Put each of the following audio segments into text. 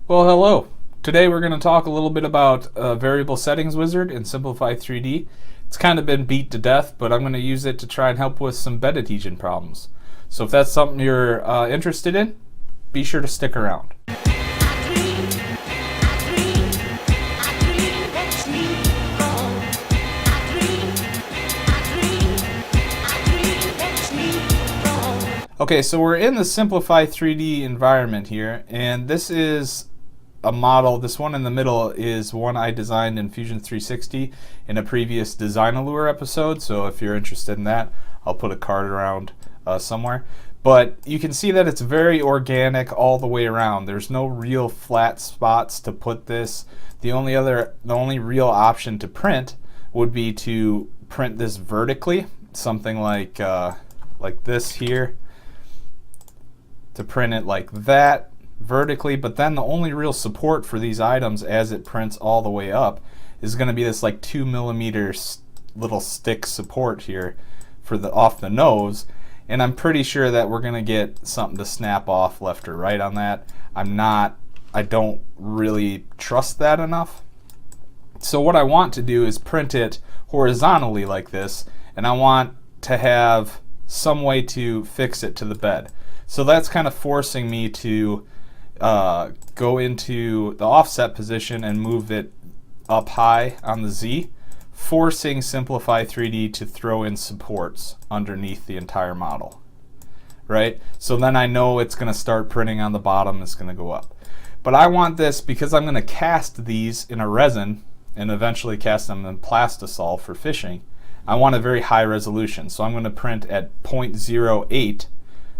Well, hello. Today we're going to talk a little bit about Variable Settings Wizard in Simplify 3D. It's kind of been beat to death, but I'm going to use it to try and help with some bed adhesion problems. So if that's something you're interested in, be sure to stick around. Okay, so we're in the Simplify 3D environment here, and this is a model. This one in the middle is one I designed in Fusion 360 in a previous Design Allure episode, so if you're interested in that, I'll put a card around somewhere. But you can see that it's very organic all the way around. There's no real flat spots to put this. The only real option to print would be to print this vertically, something like this here, to print it like that vertically, but then the only real support for these items as it prints all the way up is going to be this like 2mm little stick support here for the off the nose, and I'm pretty sure that we're going to get something to snap off left or right on that. I don't really trust that enough. So what I want to do is print it horizontally like this, and I want to have some way to fix it to the bed. So that's kind of forcing me to go into the offset position and move it up high on the Z, forcing Simplify 3D to throw in supports underneath the entire model, right? So then I know it's going to start printing on the bottom, it's going to go up. But I want this because I'm going to cast these in a resin and eventually cast them in plastisol for fishing. I want a very high resolution, so I'm going to print at 0.08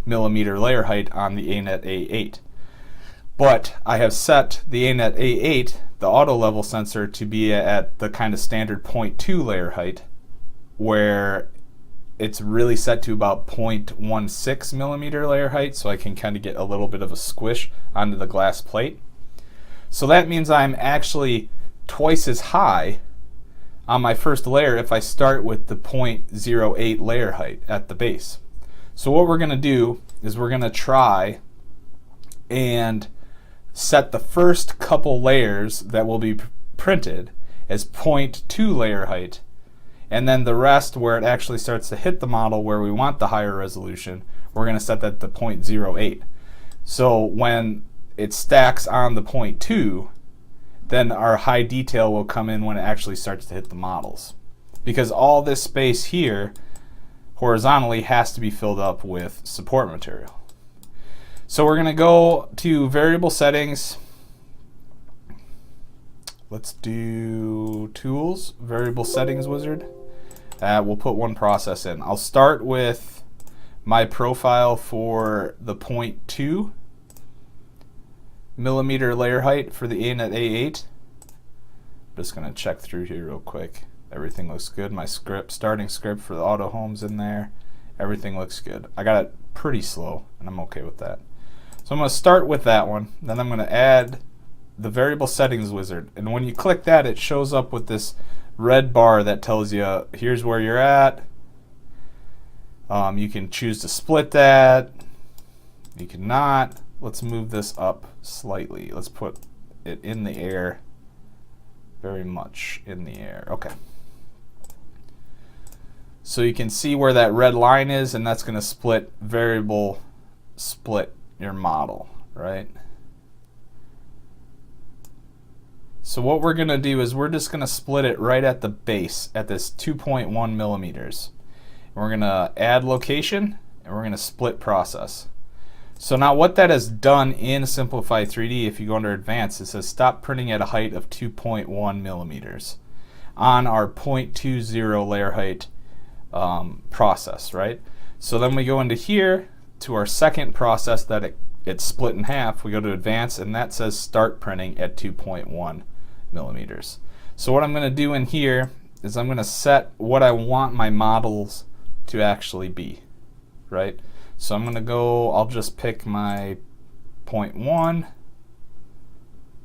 millimeter layer height on the ANET A8. But I have set the ANET A8, the auto level sensor, to be at the kind of standard 0.2 layer height, where it's really set to about 0.16 millimeter layer height, so I can kind of get a little bit of a squish onto the glass plate. So that means I'm actually twice as high on my first layer if I start with the 0.08 layer height at the base. So what we're going to do is we're going to try and set the first couple layers that will be printed as 0.2 layer height, and then the rest where it actually starts to hit the model where we want the higher resolution, we're going to set that to 0.08. So when it stacks on the 0.2, then our high detail will come in when it actually starts to hit the models. Because all this space here horizontally has to be filled up with support material. So we're going to go to variable settings. Let's do tools, variable settings wizard. We'll put one process in. I'll start with my profile for the 0.2 millimeter layer height for the ANET A8. I'm just going to check through here real quick. Everything looks good. My starting script for the auto home's in there. Everything looks good. I got it pretty slow, and I'm okay with that. So I'm going to start with that one. Then I'm going to add the variable settings wizard. And when you click that, it shows up with this red bar that tells you here's where you're at. You can choose to split that. You cannot. Let's move this up slightly. Let's put it in the air. Very much in the air. Okay. So you can see where that red line is, and that's going to split your model, right? So what we're going to do is we're just going to split it right at the base at this 2.1 millimeters. And we're going to add location, and we're going to split process. So now what that has done in Simplify 3D, if you go under Advanced, it says stop printing at a height of 2.1 millimeters on our 0.20 layer height process, right? So then we go into here to our second process that it's split in half. We go to Advanced, and that says start printing at 2.1 millimeters. So what I'm going to do in here is I'm going to set what I want my models to actually be, right? So I'm going to go, I'll just pick my 0.1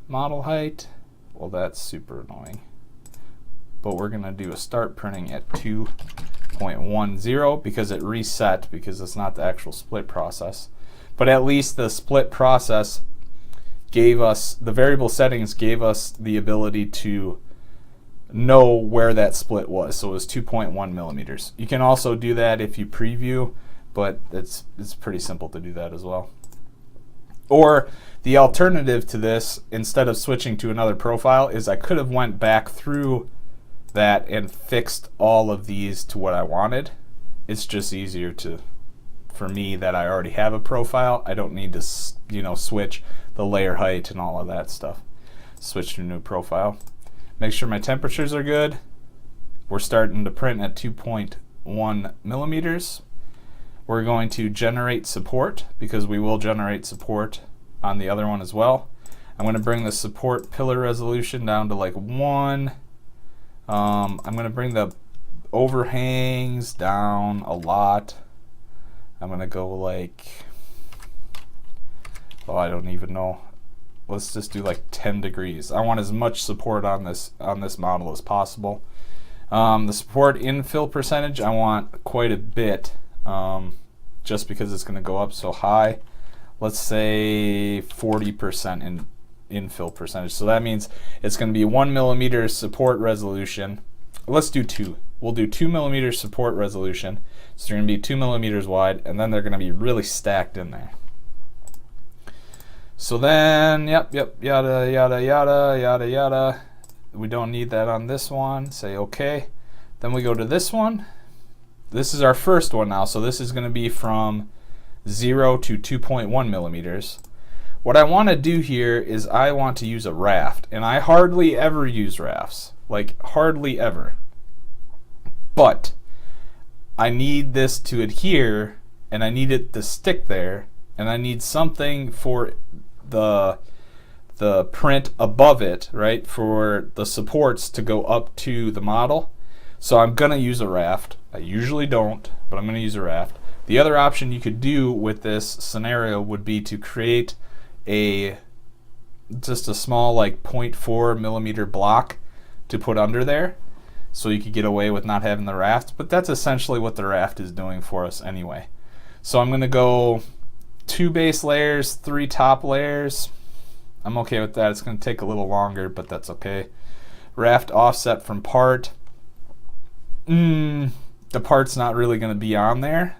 model height. Well, that's super annoying. But we're going to do a start printing at 2.10 because it reset, because it's not the actual split process. But at least the split process gave us, the variable settings gave us the ability to know where that split was. So it was 2.1 millimeters. You can also do that if you preview, but it's pretty simple to do that as well. Or the alternative to this, instead of switching to another profile, is I could have went back through that and fixed all of these to what I wanted. It's just easier for me that I already have a profile. I don't need to, switch the layer height and all of that stuff. Switch to a new profile. Make sure my temperatures are good. We're starting to print at 2.1 millimeters. We're going to generate support, because we will generate support on the other one as well. I'm going to bring the support pillar resolution down to like 1. I'm going to bring the overhangs down a lot. I'm going to go like, oh, I don't even know. Let's just do like 10 degrees. I want as much support on this model as possible. The support infill percentage, I want quite a bit, just because it's going to go up so high. Let's say 40% in infill percentage. So that means it's going to be 1 millimeter support resolution. Let's do 2. We'll do 2 millimeter support resolution. So they're going to be 2 millimeters wide, and then they're going to be really stacked in there. So then, yada, yada, yada, yada, yada. We don't need that on this one. Say OK. Then we go to this one. This is our first one now. So this is going to be from 0 to 2.1 millimeters. What I want to do here is I want to use a raft, and I hardly ever use rafts, like hardly ever. But I need this to adhere, and I need it to stick there, and I need something for the print above it, right, for the supports to go up to the model. So I'm going to use a raft. I usually don't, but I'm going to use a raft. The other option you could do with this scenario would be to create just a small like 0.4 millimeter block to put under there, so you could get away with not having the raft. But that's essentially what the raft is doing for us anyway. So I'm going to go 2 base layers, 3 top layers. I'm okay with that. It's going to take a little longer, but that's okay. Raft offset from part. The part's not really going to be on there,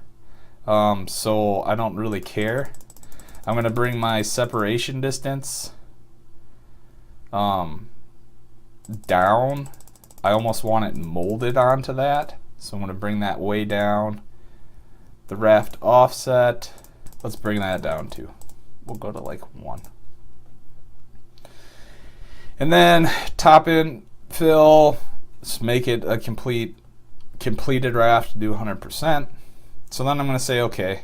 so I don't really care. I'm going to bring my separation distance down. I almost want it molded onto that, so I'm going to bring that way down. The raft offset, let's bring that down too. We'll go to like 1. And then top infill, let's make it a completed raft, do 100%. So then I'm going to say okay.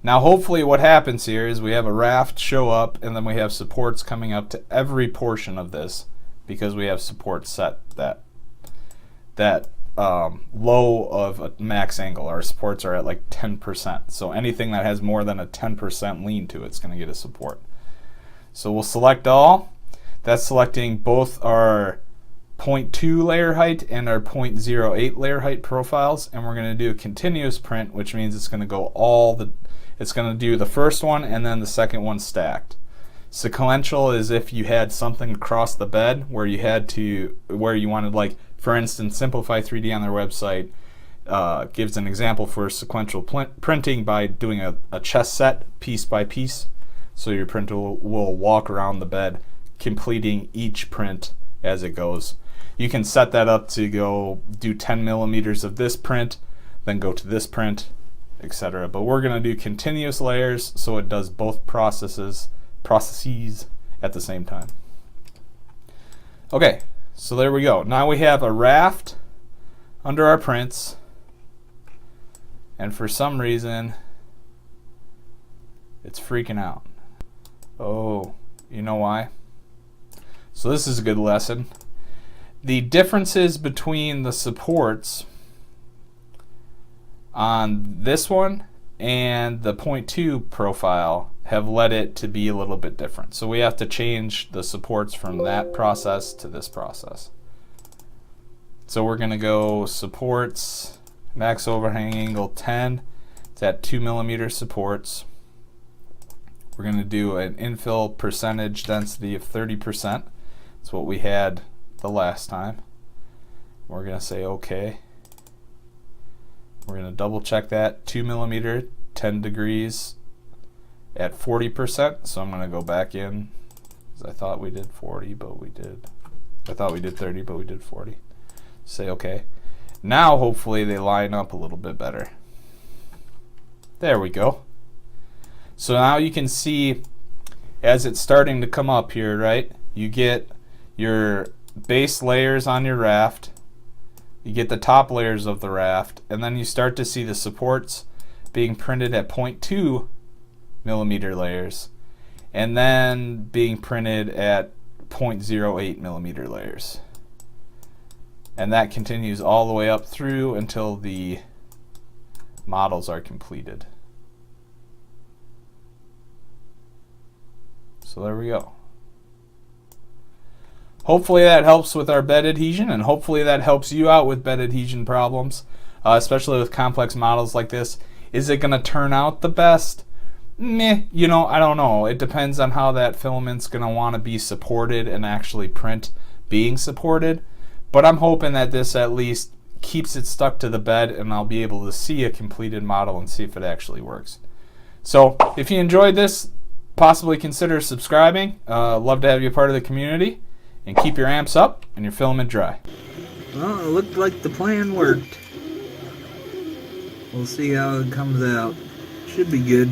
Now hopefully what happens here is we have a raft show up, and then we have supports coming up to every portion of this, because we have support set that low of a max angle. Our supports are at like 10%. So anything that has more than a 10% lean to it's going to get a support. So we'll select all. That's selecting both our 0.2 layer height and our 0.08 layer height profiles, and we're going to do a continuous print, which means it's going to go it's going to do the first one and then the second one stacked. Sequential is if you had something across the bed where you wanted, like for instance, Simplify 3D on their website gives an example for sequential printing by doing a chess set piece by piece. So your printer will walk around the bed completing each print as it goes. You can set that up to go do 10 millimeters of this print, then go to this print, etc. But we're going to do continuous layers, so it does both processes at the same time. Okay, so there we go. Now we have a raft under our prints, and for some reason it's freaking out. Oh, you know why? So this is a good lesson. The differences between the supports on this one and the 0.2 profile have led it to be a little bit different. So we have to change the supports from that process to this process. So we're going to go supports, max overhang angle 10. It's at 2 millimeter supports. We're going to do an infill percentage density of 30%. That's what we had the last time. We're going to say OK. We're going to double check that. 2 millimeter, 10 degrees at 40%. So I'm going to go back in, because I thought we did 40, but we did. I thought we did 30, but we did 40. Say OK. Now hopefully they line up a little bit better. There we go. So now you can see as it's starting to come up here, right? You get your base layers on your raft. You get the top layers of the raft, and then you start to see the supports being printed at 0.2 millimeter layers, and then being printed at 0.08 millimeter layers. And that continues all the way up through until the models are completed. So there we go. Hopefully that helps with our bed adhesion, and hopefully that helps you out with bed adhesion problems, especially with complex models like this. Is it going to turn out the best? Meh, you know, I don't know. It depends on how that filament's going to want to be supported and actually print being supported. But I'm hoping that this at least keeps it stuck to the bed, and I'll be able to see a completed model and see if it actually works. So if you enjoyed this, possibly consider subscribing. Love to have you a part of the community. And keep your amps up and your filament dry. Well, it looked like the plan worked. We'll see how it comes out. Should be good.